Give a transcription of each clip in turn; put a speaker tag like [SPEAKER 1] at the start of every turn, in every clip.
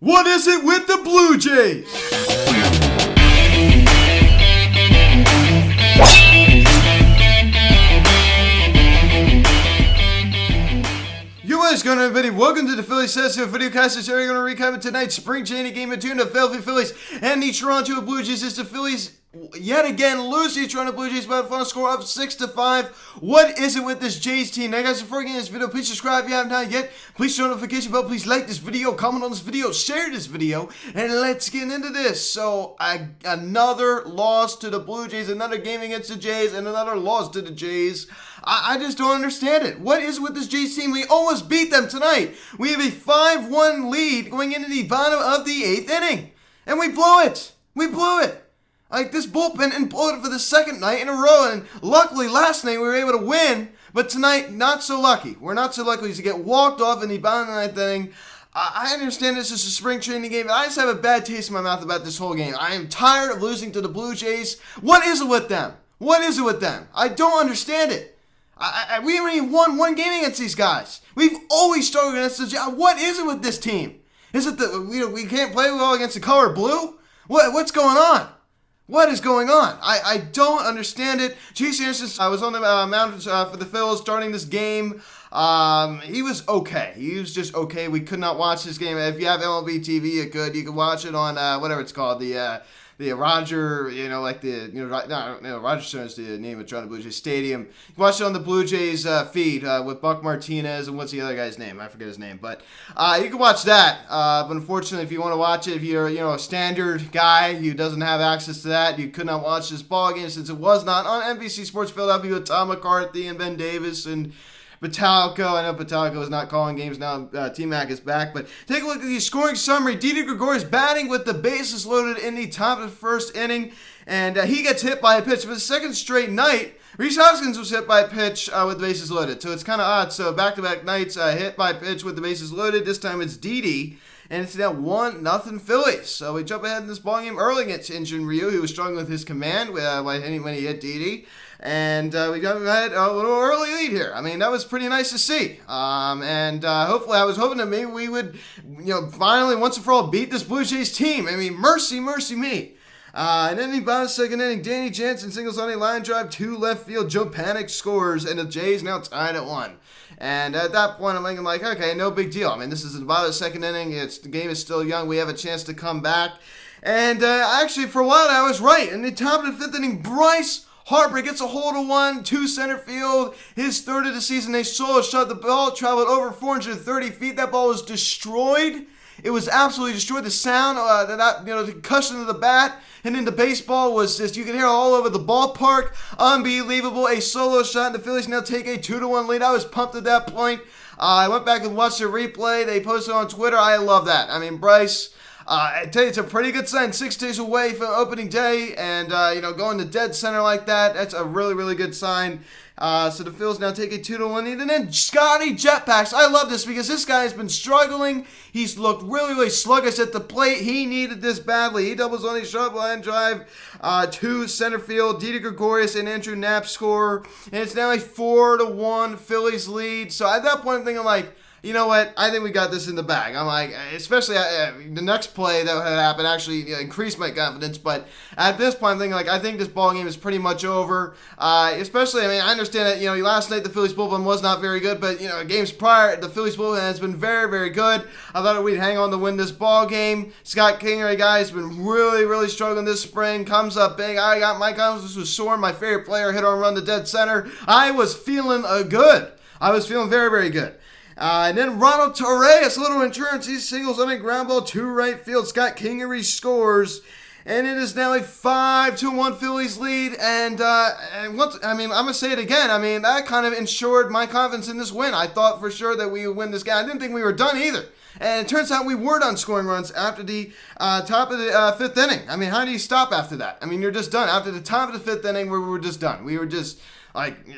[SPEAKER 1] What is it with the Blue Jays? What is going on, everybody? Welcome to the Phillies video cast. This area going to recap tonight's spring training game between the Philadelphia Phillies and the Toronto Blue Jays. It's the Phillies yet again lose to the Toronto Blue Jays by a final score of 6-5. What is it with this Jays team? Now, guys, before getting this video, please subscribe if you haven't done it yet. Please turn on the notification bell. Please like this video, comment on this video, share this video, and let's get into this. So, another loss to the Blue Jays, another game against the Jays, and another loss to the Jays. I just don't understand it. What is with this Jays team? We almost beat them tonight. We have a 5-1 lead going into the bottom of the 8th inning. And we blew it. We blew it. Like this bullpen imploded for the second night in a row. And luckily last night we were able to win. But tonight, not so lucky. We're not so lucky to get walked off in the bottom of the 9th inning. I understand this is a spring training game, but I just have a bad taste in my mouth about this whole game. I am tired of losing to the Blue Jays. What is it with them? What is it with them? I don't understand it. We haven't even won one game against these guys. We've always struggled against the Jays. What is it with this team? Is it that we can't play well against the color blue? What's going on? What is going on? I don't understand it. Chase Anderson, I was on the mound for the Phillies starting this game. He was okay. He was just okay. We could not watch this game. If you have MLB TV, you could watch it on whatever it's called, the Roger, Roger Stone is the name of Toronto Blue Jays Stadium. You can watch it on the Blue Jays feed with Buck Martinez and what's the other guy's name? I forget his name, but you can watch that. But unfortunately, if you want to watch it, if you're a standard guy who doesn't have access to that, you could not watch this ball game since it was not on NBC Sports Philadelphia with Tom McCarthy and Ben Davis and Batalco. I know Batalco is not calling games now. T-Mac is back. But take a look at the scoring summary. Didi Gregorius batting with the bases loaded in the top of the first inning. And he gets hit by a pitch. For the second straight night, Rhys Hoskins was hit by a pitch with the bases loaded. So it's kind of odd. So back-to-back nights hit by a pitch with the bases loaded. This time it's Didi. And it's now 1-0 Phillies. So we jump ahead in this ballgame early against Injun Ryu. He was struggling with his command when he hit Didi. And we got ahead a little early lead here. I mean, that was pretty nice to see. Hopefully, I was hoping that maybe we would, finally, once and for all, beat this Blue Jays team. I mean, mercy me. And then in the bottom of the second inning, Danny Jansen singles on a line drive to left field. Joe Panik scores, and the Jays now tied at 1. And at that point, I'm thinking okay, no big deal. I mean, this is about the second inning. The game is still young. We have a chance to come back. And actually, for a while, I was right. In the top of the 5th inning, Bryce Harper gets a hold of one to center field. His third of the season. They solo shot. The ball traveled over 430 feet. That ball was destroyed. It was absolutely destroyed. The sound, the concussion of the bat and then the baseball was just, you can hear all over the ballpark. Unbelievable. A solo shot. The Phillies now take a 2-1 lead. I was pumped at that point. I went back and watched the replay. They posted on Twitter. I love that. I mean, Bryce, I tell you, it's a pretty good sign. 6 days away from opening day, and going to dead center like that, that's a really, really good sign. So the Phillies now take a 2-1 lead, and then Scotty Jetpacks. I love this because this guy has been struggling. He's looked really, really sluggish at the plate. He needed this badly. He doubles on a short line drive to center field. Didi Gregorius and Andrew Knapp score, and it's now a 4-1 Phillies lead. So at that point, I'm thinking you know what? I think we got this in the bag. I'm especially the next play that had happened actually increased my confidence. But at this point, I'm thinking I think this ball game is pretty much over. Especially, I understand that last night the Phillies bullpen was not very good, but games prior the Phillies bullpen has been very, very good. I thought we'd hang on to win this ball game. Scott Kingery, guy, has been really, really struggling this spring. Comes up big. I got my confidence was soaring. My favorite player hit on run to dead center. I was feeling good. I was feeling very, very good. And then Ronald Torres, a little insurance, he singles on a ground ball to right field. Scott Kingery scores, and it is now a 5-1 Phillies lead. And I'm gonna say it again. That kind of ensured my confidence in this win. I thought for sure that we would win this game. I didn't think we were done either. And it turns out we were done scoring runs after the top of the 5th inning. How do you stop after that? You're just done. After the top of the 5th inning, we were just done. We were just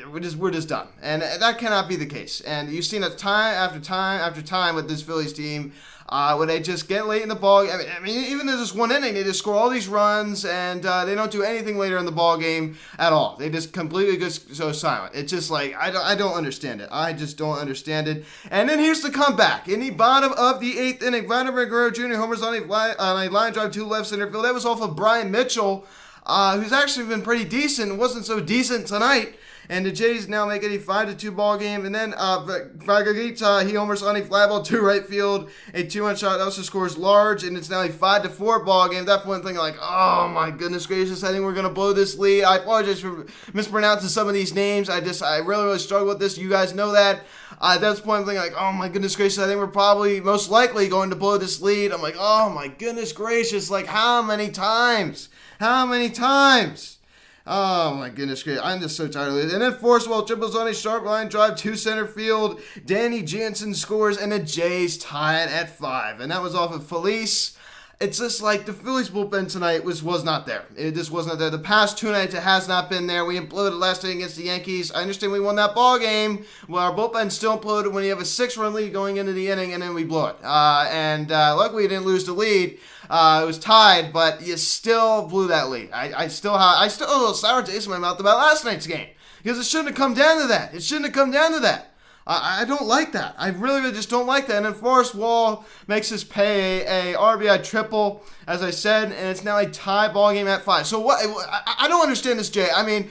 [SPEAKER 1] we're just done, and that cannot be the case. And you've seen it time after time with this Phillies team. When they just get late in the ball, I mean, even in just one inning, they just score all these runs, and they don't do anything later in the ball game at all. They just completely go so silent. It's just like, I don't understand it. I just don't understand it. And then here's the comeback. In the bottom of the 8th inning, Vladimir Guerrero Jr. homers on a line drive to left center field. That was off of Brian Mitchell, who's actually been pretty decent. Wasn't so decent tonight. And the Jays now make it a 5-2 ball game. And then Vargas, he homers on a fly ball to right field. A 2-run shot also scores large, and it's now a 5-4 ball game. At that point, I'm thinking like, oh my goodness gracious, I think we're going to blow this lead. I apologize for mispronouncing some of these names. I really struggle with this. You guys know that. At that point, I'm thinking like, oh my goodness gracious, I think we're probably most likely going to blow this lead. I'm like, oh my goodness gracious, like how many times? How many times? Oh my goodness, great. I'm just so tired of it. And then Forcewell triples on a sharp line drive to center field. Danny Jansen scores, and the Jays tie it at 5. And that was off of Phillies. It's just like the Phillies bullpen tonight was not there. It just wasn't there. The past 2 nights, it has not been there. We imploded last night against the Yankees. I understand we won that ball game. Well, our bullpen still imploded when you have a 6-run lead going into the inning, and then we blow it. Luckily, we didn't lose the lead. It was tied, but you still blew that lead. I still have a little sour taste in my mouth about last night's game because it shouldn't have come down to that. It shouldn't have come down to that. I don't like that. I really just don't like that. And then Forrest Wall makes us pay a RBI triple, as I said, and it's now a tie ball game at 5. So what? I don't understand this, Jay. I mean,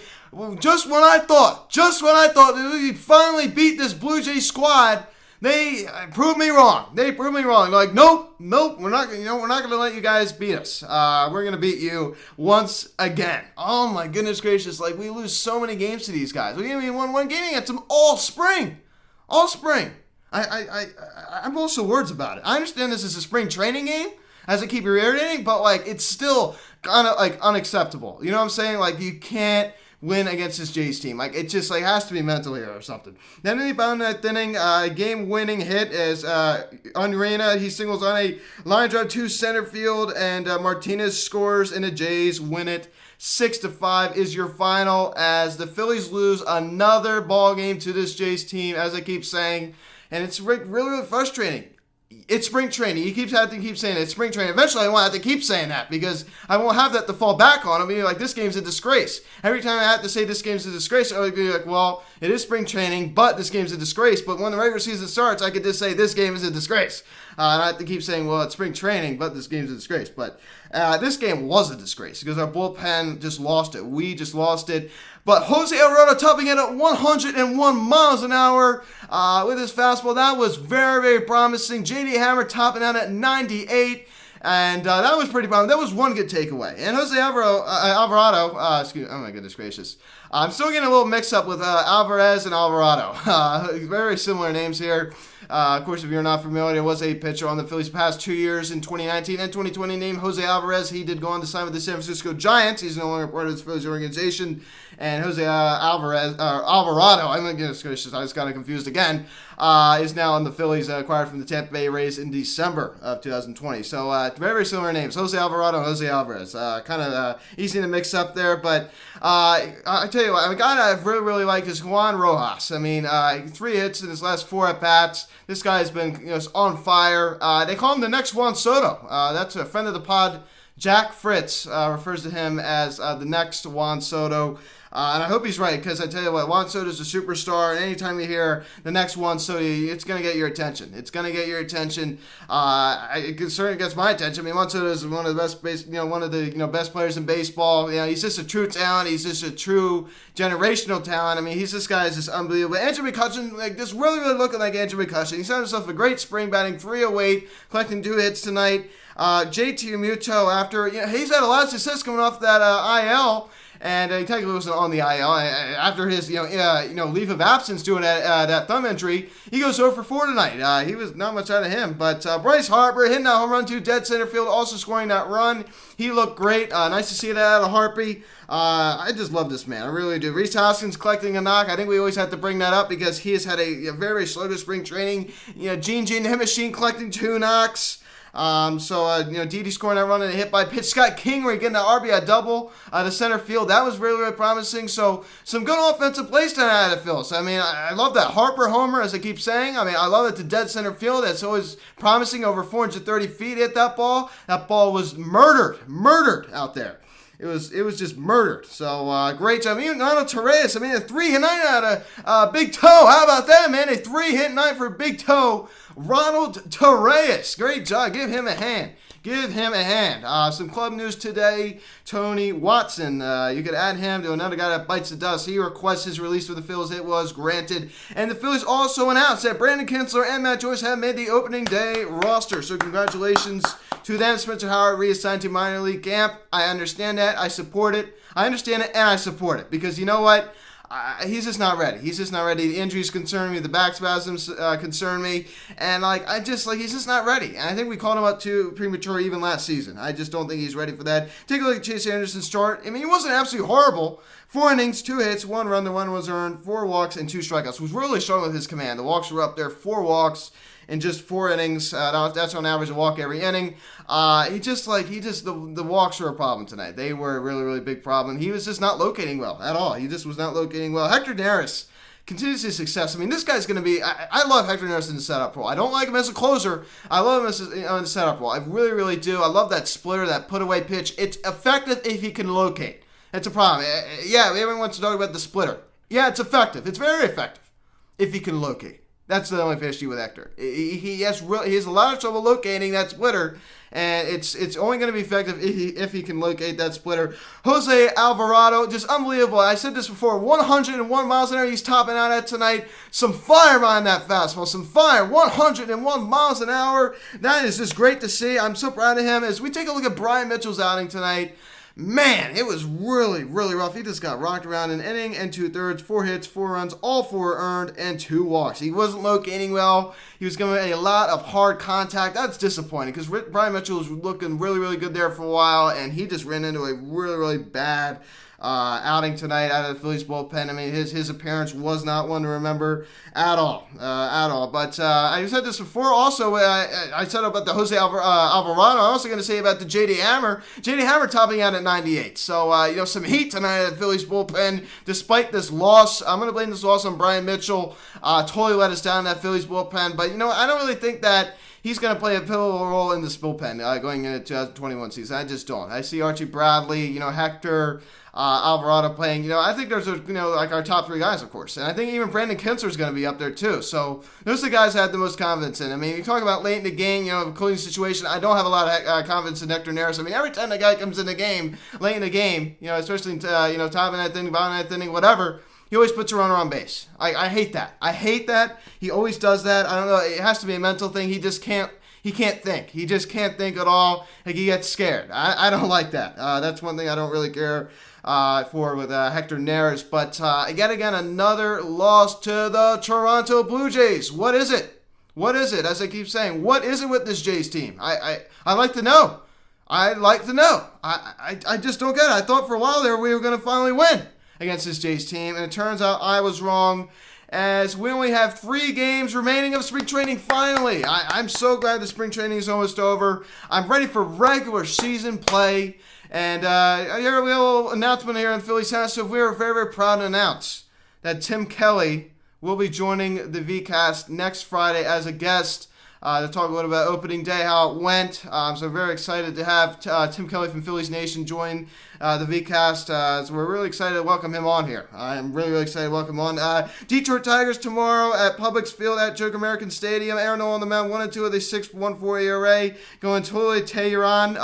[SPEAKER 1] just when I thought that we finally beat this Blue Jay squad, they proved me wrong. Like, nope, we're not going to let you guys beat us. We're going to beat you once again. Oh my goodness gracious! Like, we lose so many games to these guys. We didn't even win one game against them all spring. I'm also words about it. I understand this is a spring training game, as I keep reiterating, but like, it's still kind of like unacceptable. You know what I'm saying? Like, you can't win against this Jays team. Like, it just like has to be mental here or something. Then in the bottom of that inning, game-winning hit is Unrena. He singles on a line drive to center field, and Martinez scores, and the Jays win it. 6-5 is your final as the Phillies lose another ball game to this Jays team, as I keep saying, and it's really frustrating. It's spring training. You have to keep saying it. It's spring training. Eventually, I won't have to keep saying that because I won't have that to fall back on. I'll be like, this game's a disgrace. Every time I have to say this game's a disgrace, I'll be like, well, it is spring training, but this game's a disgrace. But when the regular season starts, I could just say this game is a disgrace. And I have to keep saying, well, it's spring training, but this game's a disgrace. But this game was a disgrace because our bullpen just lost it. We just lost it. But Jose Alvarado topping it at 101 miles an hour with his fastball. That was very, very promising. J.D. Hammer topping out at 98. And that was pretty promising. That was one good takeaway. And Jose Alvarado, oh my goodness gracious. I'm still getting a little mix up with Alvarez and Alvarado. Very similar names here. Of course, if you're not familiar, there was a pitcher on the Phillies past 2 years in 2019 and 2020 named Jose Alvarez. He did go on to sign with the San Francisco Giants. He's no longer part of the Phillies organization. And Jose Alvarado, I'm just I just got confused again, is now on the Phillies, acquired from the Tampa Bay Rays in December of 2020. So very, very similar names, Jose Alvarado and Jose Alvarez. Kind of easy to mix up there, but I tell you what, a guy that I really, really like is Juan Rojas. I mean, 3 hits in his last 4 at-bats. This guy's been on fire. They call him the next Juan Soto. That's a friend of the pod, Jack Fritz, refers to him as the next Juan Soto. And I hope he's right, because I tell you what, Juan Soto's a superstar, and anytime you hear the next Juan Soto, it's going to get your attention. It certainly gets my attention. I mean, Juan Soto is one of the best best players in baseball. You know, he's just a true talent. He's just a true generational talent. I mean, this guy is just unbelievable. Andrew McCutchen, like, just really, really looking like Andrew McCutchen. He's had himself a great spring, batting .308, collecting 2 hits tonight. JT Realmuto, after he's had a lot of success coming off that IL. And he technically wasn't on the IL after his leave of absence doing that thumb injury. He goes 0 for 4 tonight. He was not much out of him. But Bryce Harper hitting that home run to dead center field, also scoring that run. He looked great. Nice to see that out of Harpy. I just love this man. I really do. Rhys Hoskins collecting a knock. I think we always have to bring that up because he has had a very, very sluggish spring training. Gene the Hit Machine collecting 2 knocks. Didi scoring that run and a hit by pitch. Scott Kingery getting an RBI double to center field. That was really, really promising. So some good offensive plays tonight out of the Phillies. I mean, I love that Harper homer, as I keep saying. I mean, I love it to dead center field. That's always promising. Over 430 feet hit that ball. That ball was murdered out there. It was just murdered. So, great job. Even Ronald Torres, I mean, a 3-hit night out of Big Toe. How about that, man? A 3-hit night for Big Toe. Ronald Torres. Great job. Give him a hand. Give him a hand. Some club news today. Tony Watson. You could add him to another guy that bites the dust. He requests his release for the Phillies. It was granted. And the Phillies also announced that Brandon Kinsler and Matt Joyce have made the opening day roster. So congratulations to them. Spencer Howard reassigned to minor league camp. I understand that. I support it. I understand it and I support it. Because you know what? He's just not ready. He's just not ready. The injuries concern me. The back spasms concern me. And, he's just not ready. And I think we called him up too premature even last season. I just don't think he's ready for that. Take a look at Chase Anderson's start. I mean, he wasn't absolutely horrible. 4 innings, 2 hits, 1 run. The 1 was earned, 4 walks, and 2 strikeouts. He was really struggling with his command. The walks were up there, 4 walks in just 4 innings. That's on average a walk every inning. The walks were a problem tonight. They were a really, really big problem. He was just not locating well at all. He just was not locating well. Hector Neris continues his success. I mean, this guy's going to be... I love Hector Neris in the setup role. I don't like him as a closer. I love him in the setup role. I really, really do. I love that splitter, that put-away pitch. It's effective if he can locate. That's a problem. Yeah, everyone wants to talk about the splitter. Yeah, it's effective. It's very effective if he can locate. That's the only issue with Hector. He has a lot of trouble locating that splitter, and it's only going to be effective if he can locate that splitter. Jose Alvarado, just unbelievable. I said this before, 101 miles an hour he's topping out at tonight. Some fire behind that fastball, some fire. 101 miles an hour. That is just great to see. I'm so proud of him. As we take a look at Brian Mitchell's outing tonight, man, it was really, really rough. He just got rocked around an inning and 2/3, 4 hits, 4 runs, all 4 earned, and 2 walks. He wasn't locating well. He was giving a lot of hard contact. That's disappointing because Brian Mitchell was looking really, really good there for a while, and he just ran into a really, really bad outing tonight out of the Phillies bullpen. I mean, his appearance was not one to remember at all. But I said this before. Also, I said about the Jose Alvarado. I'm also going to say about the J.D. Hammer. J.D. Hammer topping out at 98. So, some heat tonight at the Phillies bullpen. Despite this loss, I'm going to blame this loss on Brian Mitchell. Totally let us down in that Phillies bullpen. But, I don't really think that he's going to play a pivotal role in this bullpen going into 2021 season. I just don't. I see Archie Bradley, Hector, Alvarado playing. I think there's our top 3 guys, of course. And I think even Brandon Kinsler is going to be up there, too. So those are the guys I have the most confidence in. I mean, you talk about late in the game, closing situation. I don't have a lot of confidence in Hector Neris. I mean, every time the guy comes in the game, late in the game, especially, top of that inning, bottom of that inning, whatever, he always puts a runner on base. I hate that. I hate that. He always does that. I don't know. It has to be a mental thing. He just can't. He can't think. He just can't think at all. Like, he gets scared. I don't like that. That's one thing I don't really care for with Hector Neris. But yet again, another loss to the Toronto Blue Jays. What is it? What is it? As I keep saying, what is it with this Jays team? I like to know. I'd like to know. I just don't get it. I thought for a while there we were going to finally win against this Jays team, and it turns out I was wrong, as we only have 3 games remaining of spring training finally. I'm so glad the spring training is almost over. I'm ready for regular season play, and here we have a little announcement here in Phillies House. So we're very, very proud to announce that Tim Kelly will be joining the VCast next Friday as a guest to talk a little about opening day, how it went. So I'm very excited to have Tim Kelly from Phillies Nation join the VCast. So we're really excited to welcome him on here. I'm really, really excited to welcome him on. Detroit Tigers tomorrow at Publix Field at Joke American Stadium. Aaron Nola on the mound, 1-2 with a 6.14 ERA. Going totally Tehran,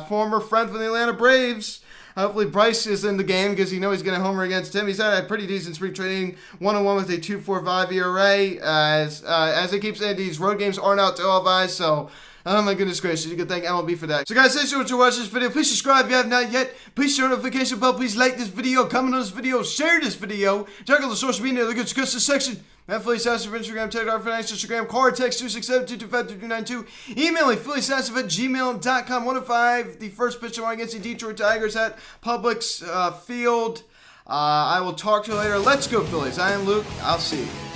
[SPEAKER 1] former friend from the Atlanta Braves. Hopefully Bryce is in the game because he's going to homer against him. He's had a pretty decent spring training, 1-1 with a 2.45 ERA. As I keep saying, these road games are not televised, so oh my goodness gracious, you can thank MLB for that. So guys, thanks so much for watching this video. Please subscribe if you have not yet. Please share the notification bell. Please like this video, comment on this video, share this video. Check out the social media, the good discussion section. Phillies Sassy for Instagram, TikTok for Instagram, card text 267-225-2292. Email me, phillysassy@gmail.com. 105, the first pitch tomorrow against the Detroit Tigers at Publix Field. I will talk to you later. Let's go, Phillies. I am Luke. I'll see you.